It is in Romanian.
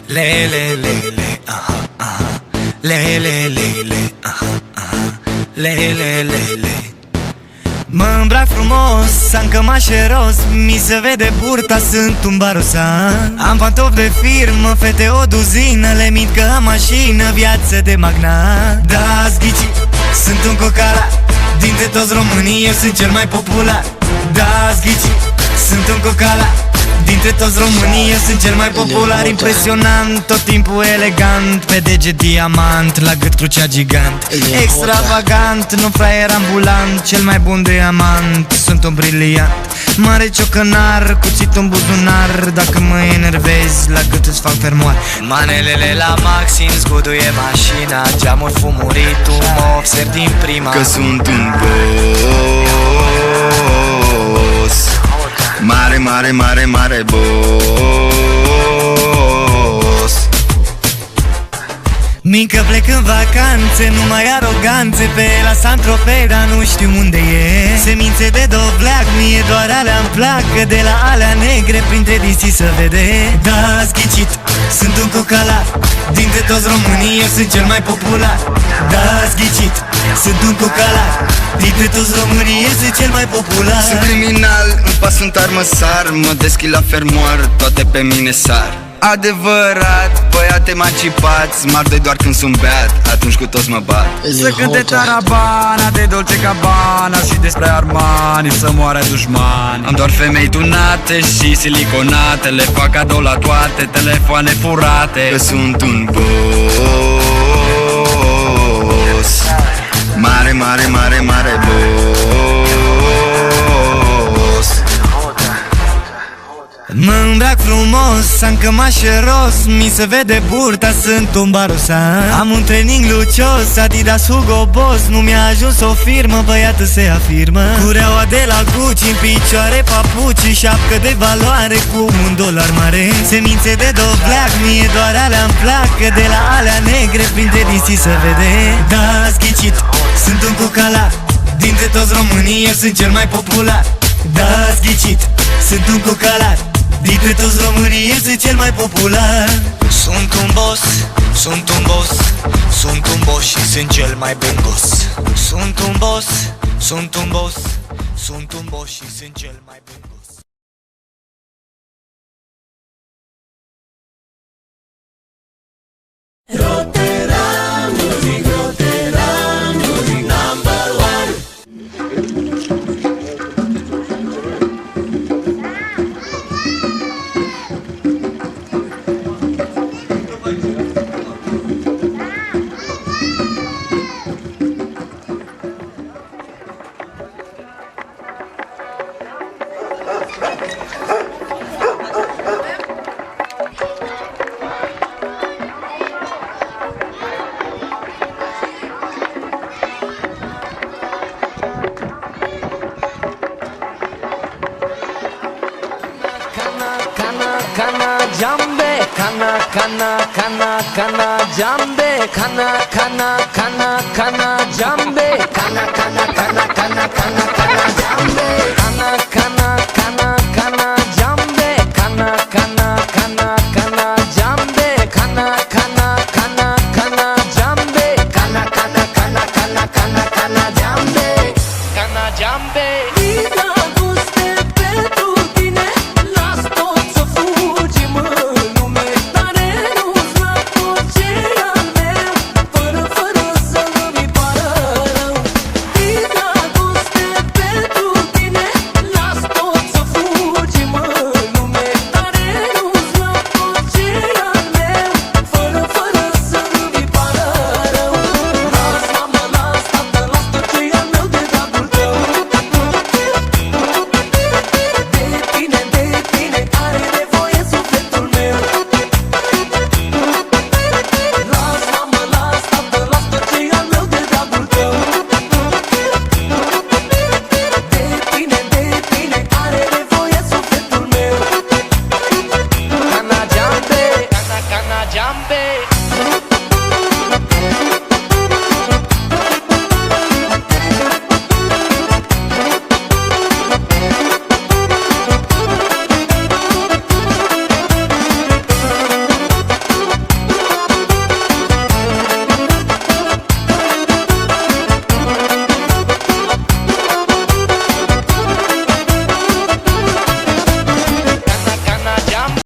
Le, le, le, le, aha, aha. Le, le, le, le, aha, aha. Le, le, le, le. Mă îmbrac frumos, am cămașe roz, mi se vede burta, sunt un barosan. Am pantofi de firmă, fete o duzină, le mint că am mașină, viață de magnat. Da, zghici, sunt un cocalat, dintre toți românii eu sunt cel mai popular. Da, zghici, sunt un cocalat, dintre toți românii eu sunt cel mai popular. Impresionant, tot timpul elegant, pe deget diamant, la gât crucea gigant. Extravagant, nu fraier ambulant, cel mai bun de amant, sunt un briliant. Mare ciocănar, cuțit în buzunar, dacă mă enervezi, la gât îți fac fermoar. Manelele la maxim, zguduie mașina, geamuri fumurit, tu mă observ din prima. Că sunt un boss, mare, mare, mare, mare boss. Mincă plec în vacanțe, numai aroganțe, pe la Saint-Tropez, dar nu știu unde e. Semințe de dovleac, mie doar alea-mi plac, că de la alea negre printre dinții se vede. Da, zghicit, sunt un cocalat, dintre toți românii eu sunt cel mai popular. Da, zghicit, sunt un cocalat, dintre toți românii eu sunt cel mai popular. Sunt criminal, îmi pas sunt armăsar, mă deschid la fermoar, toate pe mine sar. Adevărat, băiat emancipați, m-ar doi doar când sunt beat, atunci cu toți mă bat. Să cânte Tarabana de Dolce Gabbana și despre Armani, să moare dușmani. Am doar femei tunate și siliconate, le fac cadou la toate, telefoane furate. Că sunt un boss, mare, mare, mare, mare boss. Mă îmbrac frumos, am cămașe roz, mi se vede burta, sunt un barosan. Am un training lucios, Adidas Hugo Boss, nu mi-a ajuns o firmă, băiatul se afirmă. Cureaua de la Gucci, în picioare papuci, șapcă de valoare cu $1 mare. Semințe de dovleac, mie doar alea-mi plac, că de la alea negre printre dinții se vede. Da, zghicit, sunt un cocalat, dintre toți românii eu sunt cel mai popular. Da, zghicit, sunt un cocalat, dintre toți românii eu sunt cel mai popular. Sunt un boss, sunt un boss, sunt un boss și sunt cel mai bungos. Sunt un boss, sunt un boss, sunt un boss și sunt cel mai bungos. Rotterdam Music, Rotterdam Music number one. Kana jambe, kana jambe, kana jambe, kana